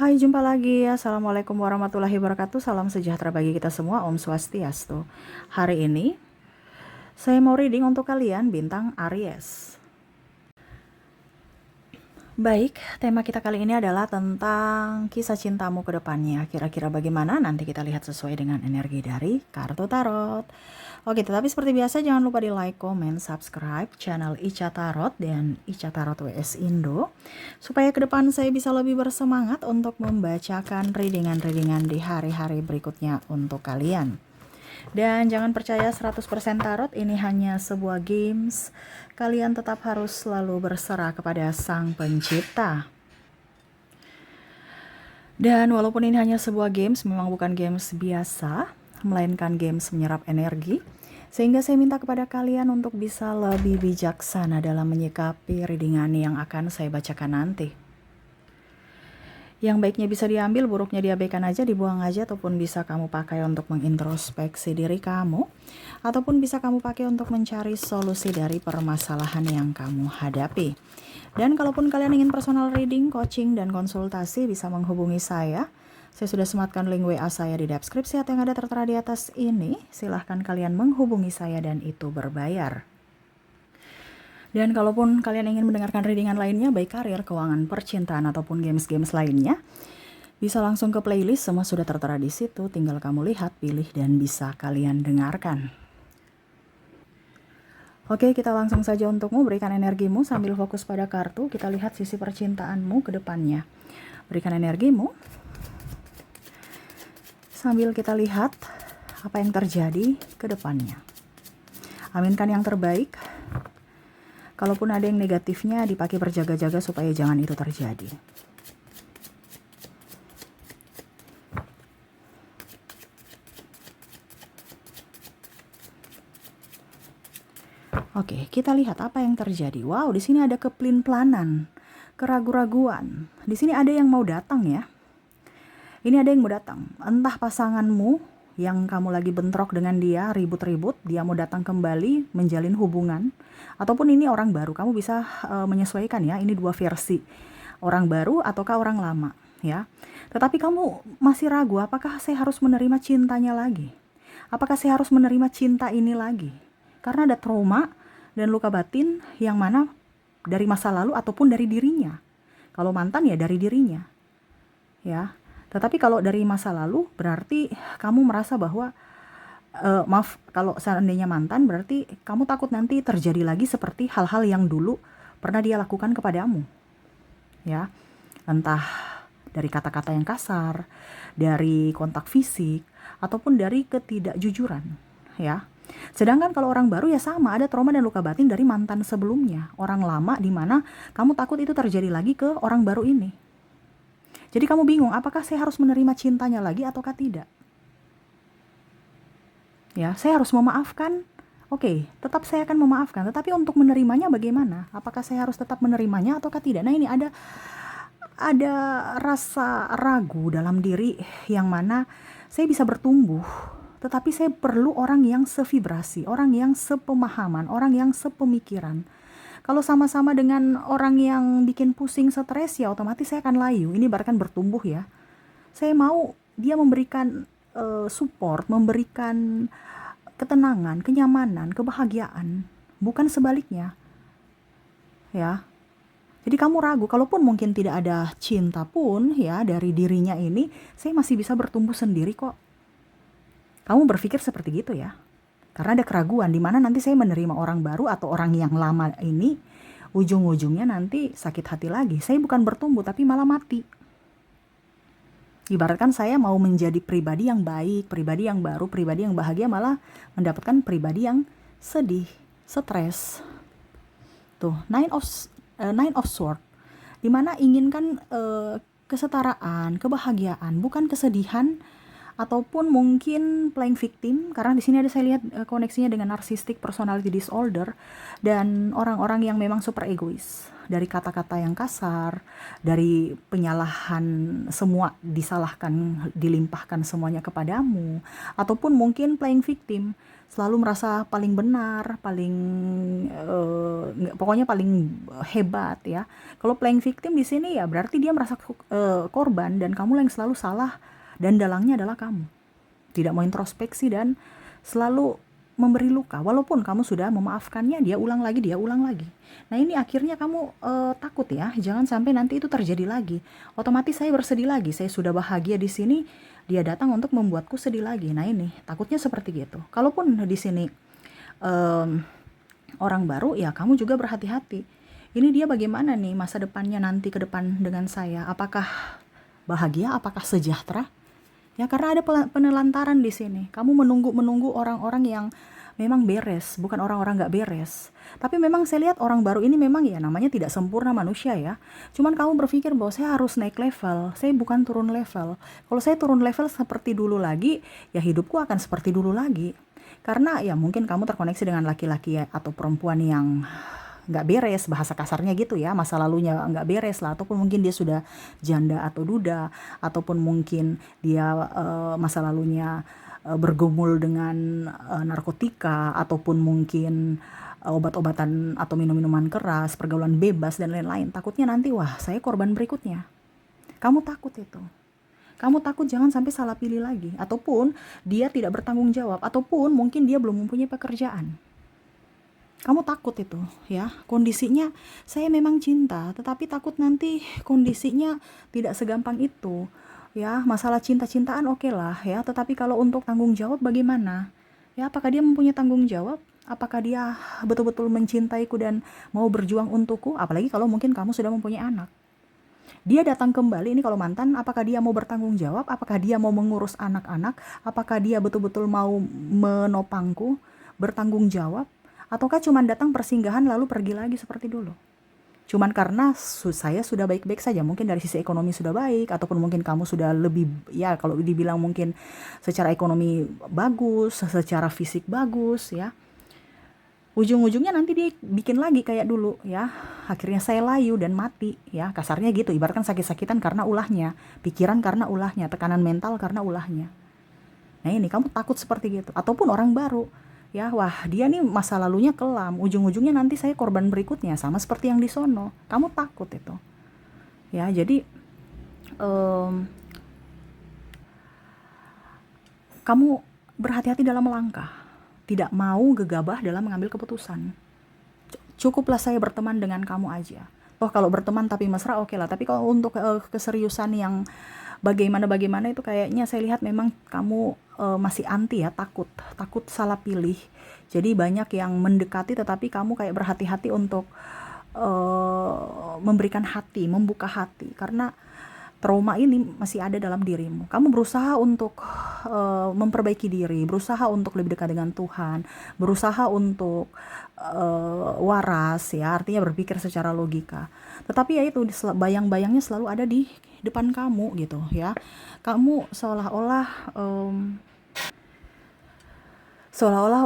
Hai, jumpa lagi. Assalamualaikum warahmatullahi wabarakatuh. Salam sejahtera bagi kita semua. Om Swastiastu. Hari ini, saya mau reading untuk kalian bintang Aries. Baik, tema kita kali ini adalah tentang kisah cintamu ke depannya. Kira-kira bagaimana? Nanti kita lihat sesuai dengan energi dari kartu tarot. Oke, tetapi seperti biasa jangan lupa di like, comment, subscribe channel Ica Tarot dan Ica Tarot WS Indo. Supaya ke depan saya bisa lebih bersemangat untuk membacakan readingan-readingan di hari-hari berikutnya untuk kalian. Dan jangan percaya 100% tarot, ini hanya sebuah games. Kalian tetap harus selalu berserah kepada Sang Pencipta. Dan walaupun ini hanya sebuah games, memang bukan games biasa, melainkan games menyerap energi. Sehingga saya minta kepada kalian untuk bisa lebih bijaksana dalam menyikapi readingan yang akan saya bacakan nanti. Yang baiknya bisa diambil, buruknya diabaikan aja, dibuang aja, ataupun bisa kamu pakai untuk mengintrospeksi diri kamu, ataupun bisa kamu pakai untuk mencari solusi dari permasalahan yang kamu hadapi. Dan kalaupun kalian ingin personal reading, coaching, dan konsultasi, bisa menghubungi saya. Saya sudah sematkan link WA saya di deskripsi atau yang ada tertera di atas ini. Silahkan kalian menghubungi saya dan itu berbayar. Dan kalaupun kalian ingin mendengarkan readingan lainnya, baik karir, keuangan, percintaan, ataupun games-games lainnya, bisa langsung ke playlist, semua sudah tertera di situ. Tinggal kamu lihat, pilih, dan bisa kalian dengarkan. Oke, kita langsung saja untuk memberikan energimu sambil fokus pada kartu. Kita lihat sisi percintaanmu ke depannya. Berikan energimu sambil kita lihat apa yang terjadi ke depannya. Aminkan yang terbaik. Kalaupun ada yang negatifnya, dipakai berjaga-jaga supaya jangan itu terjadi. Oke, kita lihat apa yang terjadi. Wow, di sini ada kepelin-pelanan, keraguan-raguan. Di sini ada yang mau datang ya. Ini ada yang mau datang. Entah pasanganmu yang kamu lagi bentrok dengan dia, ribut-ribut, dia mau datang kembali, menjalin hubungan. Ataupun ini orang baru, kamu bisa menyesuaikan ya, ini dua versi. Orang baru ataukah orang lama ya. Tetapi kamu masih ragu, apakah saya harus menerima cintanya lagi? Apakah saya harus menerima cinta ini lagi? Karena ada trauma dan luka batin yang mana dari masa lalu ataupun dari dirinya. Kalau mantan ya dari dirinya. Ya. Tetapi kalau dari masa lalu berarti kamu merasa bahwa maaf, kalau seandainya mantan berarti kamu takut nanti terjadi lagi seperti hal-hal yang dulu pernah dia lakukan kepadamu. Ya. Entah dari kata-kata yang kasar, dari kontak fisik, ataupun dari ketidakjujuran, ya. Sedangkan kalau orang baru ya sama, ada trauma dan luka batin dari mantan sebelumnya, orang lama di mana kamu takut itu terjadi lagi ke orang baru ini. Jadi kamu bingung, apakah saya harus menerima cintanya lagi ataukah tidak? Ya, saya harus memaafkan. Oke, tetap saya akan memaafkan, tetapi untuk menerimanya bagaimana? Apakah saya harus tetap menerimanya ataukah tidak? Nah, ini ada rasa ragu dalam diri yang mana saya bisa bertumbuh, tetapi saya perlu orang yang sevibrasi, orang yang sepemahaman, orang yang sepemikiran. Kalau sama-sama dengan orang yang bikin pusing, stres, ya otomatis saya akan layu. Ini bahkan bertumbuh ya. Saya mau dia memberikan support, memberikan ketenangan, kenyamanan, kebahagiaan, bukan sebaliknya. Ya. Jadi kamu ragu, kalaupun mungkin tidak ada cinta pun ya dari dirinya ini, saya masih bisa bertumbuh sendiri kok. Kamu berpikir seperti gitu ya. Karena ada keraguan di mana nanti saya menerima orang baru atau orang yang lama ini, ujung-ujungnya nanti sakit hati lagi. Saya bukan bertumbuh tapi malah mati. Ibaratkan saya mau menjadi pribadi yang baik, pribadi yang baru, pribadi yang bahagia, malah mendapatkan pribadi yang sedih, stres. Tuh, Nine of Swords. Dimana inginkan kesetaraan, kebahagiaan, bukan kesedihan ataupun mungkin playing victim, karena di sini ada saya lihat koneksinya dengan narcissistic personality disorder dan orang-orang yang memang super egois, dari kata-kata yang kasar, dari penyalahan, semua disalahkan, dilimpahkan semuanya kepadamu, ataupun mungkin playing victim, selalu merasa paling benar, paling pokoknya paling hebat ya. Kalau playing victim di sini ya berarti dia merasa korban dan kamu yang selalu salah dan dalangnya adalah kamu. Tidak mau introspeksi dan selalu memberi luka. Walaupun kamu sudah memaafkannya, dia ulang lagi, dia ulang lagi. Nah ini akhirnya kamu takut ya, jangan sampai nanti itu terjadi lagi. Otomatis saya bersedih lagi, saya sudah bahagia di sini, dia datang untuk membuatku sedih lagi. Nah ini takutnya seperti gitu. Kalaupun di sini orang baru, ya kamu juga berhati-hati. Ini dia bagaimana nih masa depannya nanti ke depan dengan saya? Apakah bahagia? Apakah sejahtera? Ya karena ada penelantaran di sini. Kamu menunggu orang-orang yang memang beres, bukan orang-orang nggak beres. Tapi memang saya lihat orang baru ini memang ya namanya tidak sempurna manusia ya. Cuman kamu berpikir bahwa saya harus naik level, saya bukan turun level. Kalau saya turun level seperti dulu lagi, ya hidupku akan seperti dulu lagi. Karena ya mungkin kamu terkoneksi dengan laki-laki ya, atau perempuan yang nggak beres, bahasa kasarnya gitu ya, masa lalunya nggak beres lah, ataupun mungkin dia sudah janda atau duda, ataupun mungkin dia masa lalunya bergumul dengan narkotika, ataupun mungkin obat-obatan atau minum-minuman keras, pergaulan bebas dan lain-lain. Takutnya nanti wah saya korban berikutnya. Kamu takut itu. Kamu takut jangan sampai salah pilih lagi, ataupun dia tidak bertanggung jawab, ataupun mungkin dia belum mempunyai pekerjaan. Kamu takut itu ya, kondisinya saya memang cinta, tetapi takut nanti kondisinya tidak segampang itu ya. Masalah cinta-cintaan oke lah ya, tetapi kalau untuk tanggung jawab bagaimana ya? Apakah dia mempunyai tanggung jawab? Apakah dia betul-betul mencintaiku dan mau berjuang untukku? Apalagi kalau mungkin kamu sudah mempunyai anak, dia datang kembali ini kalau mantan, apakah dia mau bertanggung jawab? Apakah dia mau mengurus anak-anak? Apakah dia betul-betul mau menopangku, bertanggung jawab? Ataukah cuma datang persinggahan lalu pergi lagi seperti dulu? Cuman karena saya sudah baik-baik saja, mungkin dari sisi ekonomi sudah baik, ataupun mungkin kamu sudah lebih, ya kalau dibilang mungkin secara ekonomi bagus, secara fisik bagus ya. Ujung-ujungnya nanti dia bikin lagi kayak dulu ya. Akhirnya saya layu dan mati ya, kasarnya gitu. Ibaratkan sakit-sakitan karena ulahnya, pikiran karena ulahnya, tekanan mental karena ulahnya. Nah ini kamu takut seperti gitu. Ataupun orang baru ya, wah dia nih masa lalunya kelam, ujung-ujungnya nanti saya korban berikutnya, sama seperti yang di sono. Kamu takut itu ya. Jadi kamu berhati-hati dalam melangkah, tidak mau gegabah dalam mengambil keputusan. Cukuplah saya berteman dengan kamu aja. Toh kalau berteman tapi mesra oke lah, tapi kalau untuk keseriusan yang bagaimana itu kayaknya saya lihat memang kamu masih anti ya, takut salah pilih. Jadi banyak yang mendekati tetapi kamu kayak berhati-hati untuk memberikan hati, membuka hati, karena trauma ini masih ada dalam dirimu. Kamu berusaha untuk memperbaiki diri, berusaha untuk lebih dekat dengan Tuhan, berusaha untuk waras ya, artinya berpikir secara logika. Tetapi ya itu bayang-bayangnya selalu ada di depan kamu gitu ya. Kamu seolah-olah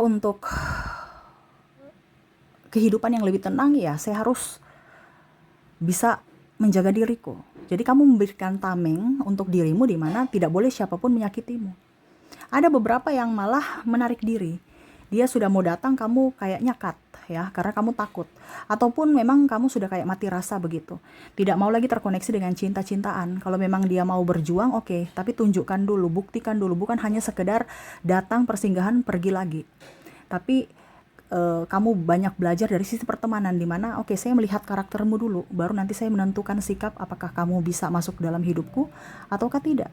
untuk kehidupan yang lebih tenang ya, saya harus bisa menjaga diriku. Jadi kamu memberikan tameng untuk dirimu di mana tidak boleh siapapun menyakitimu. Ada beberapa yang malah menarik diri. Dia sudah mau datang, kamu kayak nyakat ya, karena kamu takut. Ataupun memang kamu sudah kayak mati rasa begitu. Tidak mau lagi terkoneksi dengan cinta-cintaan. Kalau memang dia mau berjuang, oke, tapi tunjukkan dulu, buktikan dulu, bukan hanya sekedar datang persinggahan pergi lagi. Tapi kamu banyak belajar dari sisi pertemanan, di mana oke, saya melihat karaktermu dulu, baru nanti saya menentukan sikap apakah kamu bisa masuk dalam hidupku ataukah tidak.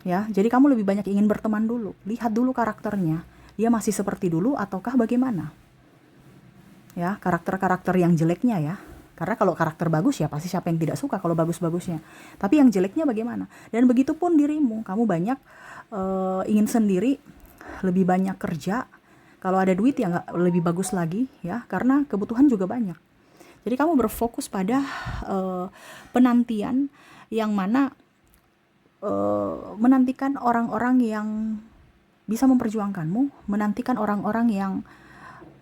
Ya, jadi kamu lebih banyak ingin berteman dulu, lihat dulu karakternya, dia masih seperti dulu ataukah bagaimana. Ya, karakter-karakter yang jeleknya ya. Karena kalau karakter bagus ya pasti siapa yang tidak suka kalau bagus-bagusnya. Tapi yang jeleknya bagaimana? Dan begitu pun dirimu, kamu banyak ingin sendiri, lebih banyak kerja. Kalau ada duit ya nggak lebih bagus lagi ya, karena kebutuhan juga banyak. Jadi kamu berfokus pada penantian yang mana menantikan orang-orang yang bisa memperjuangkanmu, menantikan orang-orang yang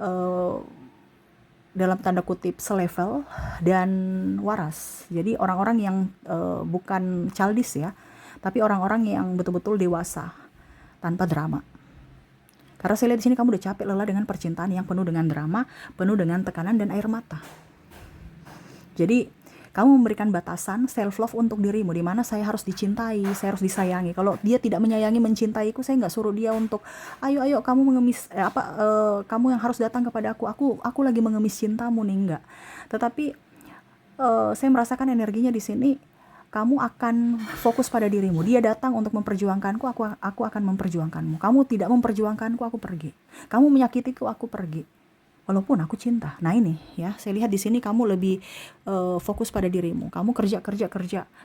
uh, dalam tanda kutip selevel dan waras. Jadi orang-orang yang bukan childish ya, tapi orang-orang yang betul-betul dewasa tanpa drama. Karena saya lihat di sini kamu udah capek lelah dengan percintaan yang penuh dengan drama, penuh dengan tekanan dan air mata. Jadi kamu memberikan batasan self love untuk dirimu, di mana saya harus dicintai, saya harus disayangi. Kalau dia tidak menyayangi, mencintaiku, saya nggak suruh dia untuk ayo kamu mengemis kamu yang harus datang kepada aku lagi mengemis cintamu nih, enggak. Tetapi saya merasakan energinya di sini. Kamu akan fokus pada dirimu. Dia datang untuk memperjuangkanku, aku akan memperjuangkanmu. Kamu tidak memperjuangkanku, aku pergi. Kamu menyakitiku, aku pergi. Walaupun aku cinta. Nah ini ya, saya lihat di sini kamu lebih fokus pada dirimu. Kamu kerja.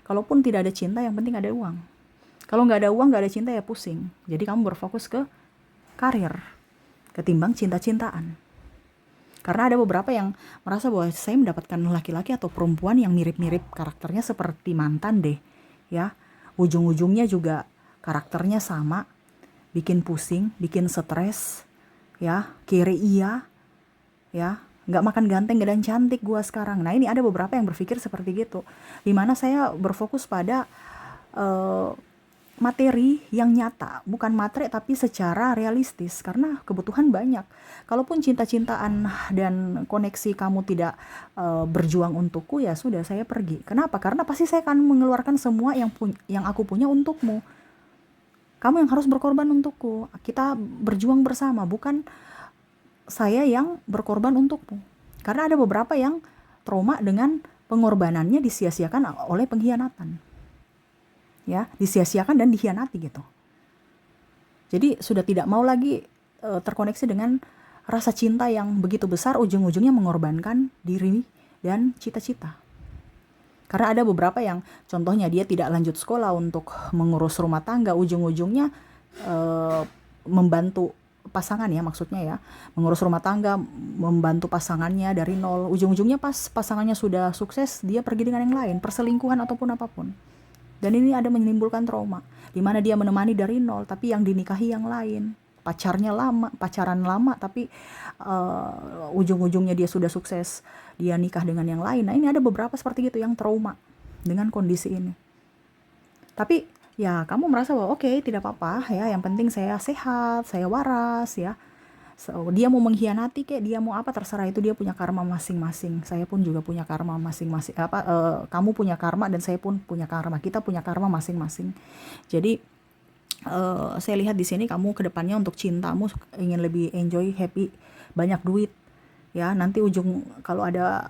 Kalaupun tidak ada cinta, yang penting ada uang. Kalau nggak ada uang, nggak ada cinta, ya pusing. Jadi kamu berfokus ke karir ketimbang cinta-cintaan. Karena ada beberapa yang merasa bahwa saya mendapatkan laki-laki atau perempuan yang mirip-mirip karakternya seperti mantan deh, ya. Ujung-ujungnya juga karakternya sama, bikin pusing, bikin stres, ya. Kiri iya, ya. Nggak makan ganteng dan cantik gua sekarang. Nah ini ada beberapa yang berpikir seperti gitu. Dimana saya berfokus pada materi yang nyata, bukan materi tapi secara realistis, karena kebutuhan banyak. Kalaupun cinta-cintaan dan koneksi kamu tidak berjuang untukku, ya sudah, saya pergi. Kenapa? Karena pasti saya akan mengeluarkan semua yang aku punya untukmu. Kamu yang harus berkorban untukku. Kita berjuang bersama, bukan saya yang berkorban untukmu. Karena ada beberapa yang trauma dengan pengorbanannya disia-siakan oleh pengkhianatan. Ya, disia-siakan dan dikhianati gitu. Jadi sudah tidak mau lagi terkoneksi dengan rasa cinta yang begitu besar, ujung-ujungnya mengorbankan diri dan cita-cita. Karena ada beberapa yang contohnya dia tidak lanjut sekolah untuk mengurus rumah tangga, ujung-ujungnya membantu pasangan ya, maksudnya ya, mengurus rumah tangga, membantu pasangannya dari nol, ujung-ujungnya pas pasangannya sudah sukses, dia pergi dengan yang lain, perselingkuhan ataupun apapun. Dan ini ada menimbulkan trauma, di mana dia menemani dari nol, tapi yang dinikahi yang lain. Pacaran lama, tapi ujung-ujungnya dia sudah sukses, dia nikah dengan yang lain. Nah ini ada beberapa seperti itu yang trauma dengan kondisi ini. Tapi ya kamu merasa bahwa oke, tidak apa-apa ya, yang penting saya sehat, saya waras ya. So, dia mau mengkhianati kayak dia mau apa, terserah, itu dia punya karma masing-masing. Saya pun juga punya karma masing-masing. Kamu punya karma dan saya pun punya karma. Kita punya karma masing-masing. Jadi saya lihat di sini kamu kedepannya untuk cintamu ingin lebih enjoy, happy, banyak duit. Ya nanti kalau ada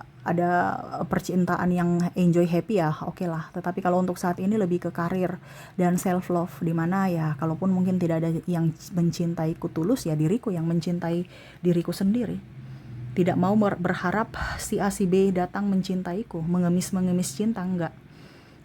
percintaan yang enjoy, happy, ya oke lah. Tetapi kalau untuk saat ini lebih ke karir dan self love, dimana ya kalaupun mungkin tidak ada yang mencintaiku tulus, ya diriku yang mencintai diriku sendiri. Tidak mau berharap si A si B datang mencintaiku, mengemis cinta, enggak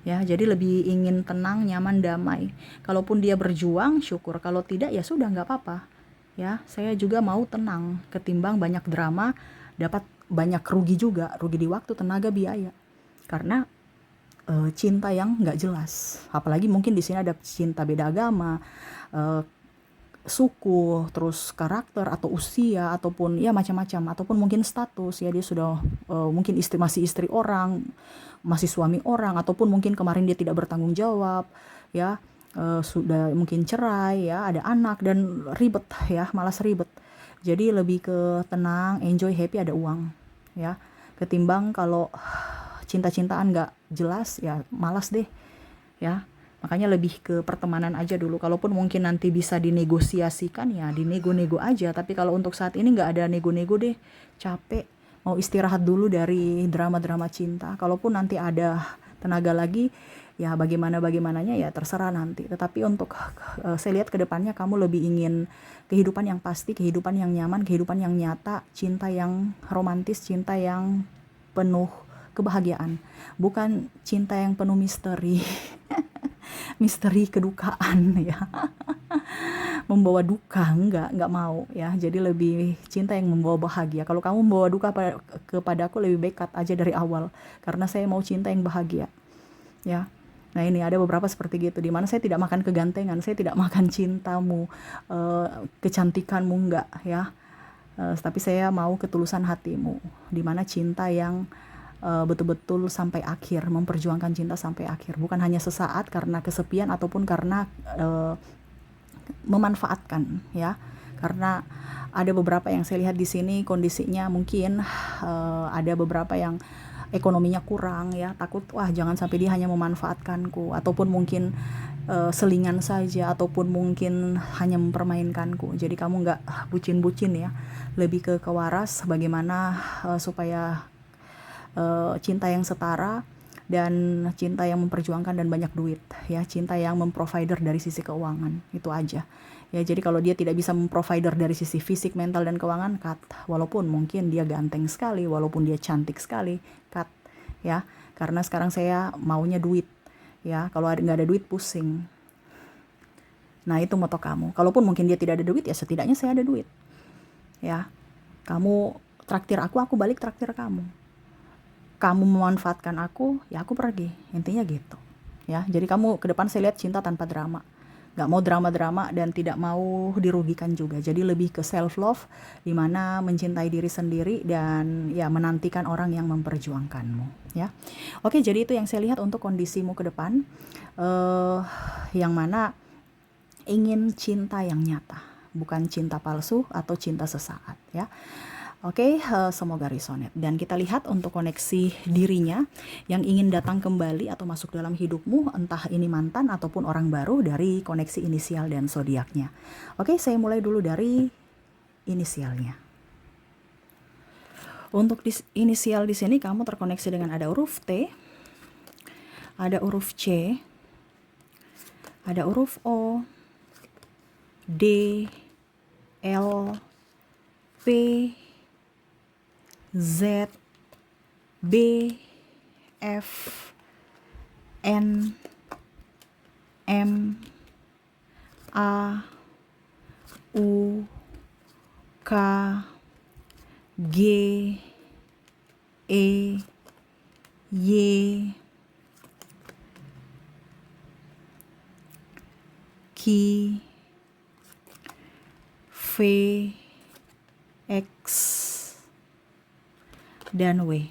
ya. Jadi lebih ingin tenang, nyaman, damai. Kalaupun dia berjuang, syukur. Kalau tidak, ya sudah, nggak apa-apa. Ya, saya juga mau tenang ketimbang banyak drama, dapat banyak rugi juga, rugi di waktu, tenaga, biaya. Karena cinta yang nggak jelas. Apalagi mungkin di sini ada cinta beda agama, suku, terus karakter atau usia, ataupun ya macam-macam, ataupun mungkin status ya, dia sudah mungkin masih istri orang, masih suami orang, ataupun mungkin kemarin dia tidak bertanggung jawab ya, sudah mungkin cerai ya, ada anak dan ribet ya, malas ribet. Jadi lebih ke tenang, enjoy, happy, ada uang ya, ketimbang kalau cinta-cintaan nggak jelas, ya malas deh ya. Makanya lebih ke pertemanan aja dulu. Kalaupun mungkin nanti bisa dinegosiasikan, ya dinego-nego aja. Tapi kalau untuk saat ini nggak ada nego-nego deh, capek, mau istirahat dulu dari drama-drama cinta. Kalaupun nanti ada tenaga lagi, ya bagaimananya ya terserah nanti. Tetapi untuk saya lihat ke depannya kamu lebih ingin kehidupan yang pasti, kehidupan yang nyaman, kehidupan yang nyata, cinta yang romantis, cinta yang penuh kebahagiaan, bukan cinta yang penuh misteri. Misteri kedukaan ya. Membawa duka, enggak mau ya. Jadi lebih cinta yang membawa bahagia. Kalau kamu membawa duka kepada aku, lebih baik cut aja dari awal, karena saya mau cinta yang bahagia ya. Nah ini ada beberapa seperti gitu, dimana saya tidak makan kegantengan, saya tidak makan cintamu, kecantikanmu, enggak ya. Tapi saya mau ketulusan hatimu, dimana cinta yang betul-betul sampai akhir, memperjuangkan cinta sampai akhir, bukan hanya sesaat karena kesepian ataupun karena memanfaatkan ya. Karena ada beberapa yang saya lihat di sini kondisinya mungkin ada beberapa yang ekonominya kurang ya, takut wah jangan sampai dia hanya memanfaatkanku, ataupun mungkin selingan saja, ataupun mungkin hanya mempermainkanku. Jadi kamu nggak bucin-bucin ya, lebih ke kewaras bagaimana supaya cinta yang setara dan cinta yang memperjuangkan dan banyak duit ya, cinta yang memprovider dari sisi keuangan, itu aja ya. Jadi kalau dia tidak bisa memprovider dari sisi fisik, mental, dan keuangan, cut. Walaupun mungkin dia ganteng sekali, walaupun dia cantik sekali, cut ya. Karena sekarang saya maunya duit ya, kalau nggak ada duit pusing. Nah itu moto kamu. Kalaupun mungkin dia tidak ada duit, ya setidaknya saya ada duit ya. Kamu traktir aku balik traktir kamu. Kamu memanfaatkan aku, ya aku pergi. Intinya gitu ya. Jadi kamu ke depan saya lihat cinta tanpa drama, gak mau drama-drama dan tidak mau dirugikan juga. Jadi lebih ke self love, dimana mencintai diri sendiri dan ya menantikan orang yang memperjuangkanmu ya. Oke, jadi itu yang saya lihat untuk kondisimu ke depan, yang mana ingin cinta yang nyata, bukan cinta palsu atau cinta sesaat ya. Oke, semoga resonate. Dan kita lihat untuk koneksi dirinya yang ingin datang kembali atau masuk dalam hidupmu, entah ini mantan ataupun orang baru, dari koneksi inisial dan zodiaknya. Oke, saya mulai dulu dari inisialnya. Untuk inisial di sini kamu terkoneksi dengan ada huruf T, ada huruf C, ada huruf O, D, L, P, Z, B, F, N, M, A, U, K, G, E, Y, Q, V, X, dan W.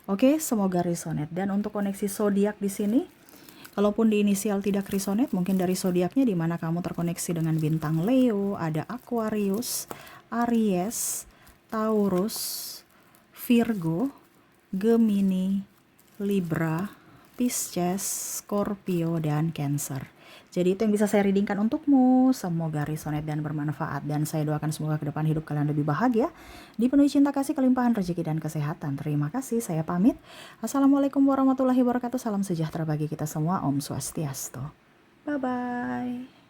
Oke, semoga resonate. Dan untuk koneksi zodiak di sini, kalaupun di inisial tidak resonate, mungkin dari zodiaknya, di mana kamu terkoneksi dengan bintang Leo, ada Aquarius, Aries, Taurus, Virgo, Gemini, Libra, Pisces, Scorpio, dan Cancer. Jadi itu yang bisa saya readingkan untukmu. Semoga resonate dan bermanfaat. Dan saya doakan semoga ke depan hidup kalian lebih bahagia, dipenuhi cinta kasih, kelimpahan rezeki, dan kesehatan. Terima kasih, saya pamit. Assalamualaikum warahmatullahi wabarakatuh. Salam sejahtera bagi kita semua. Om Swastiastu. Bye-bye.